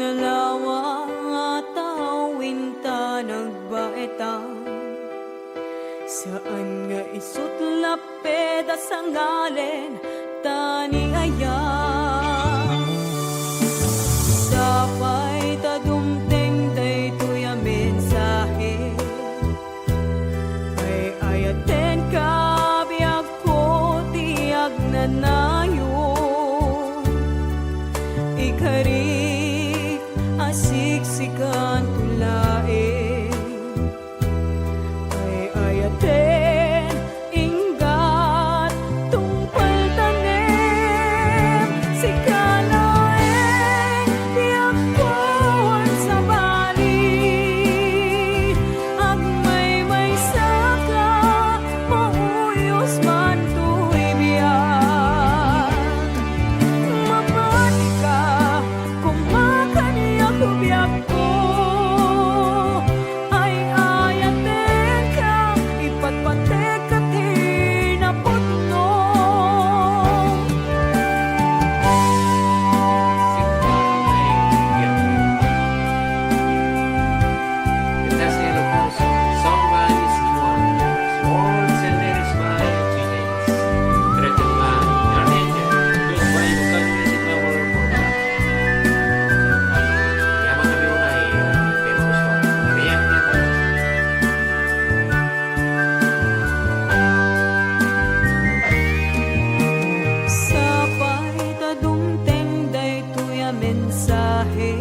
Nalawa tawin ta nagbaetang saan nga isut lapeda sa ngalen tani aya sapay ta dumteng daytoy a mensahe ay ayaten ka biag ko tiag nanayon ikarik asiksikan tulae ay ayaten inggat tungpal tanem sikalaeng tiakpuan sa bali agmay saka mauyos man tuy biyak mapati ka kumakaniya kubiyak ko ay ayaten ka ipatpatek at hinaputnong sapay ta dumteng daytoy a mensahe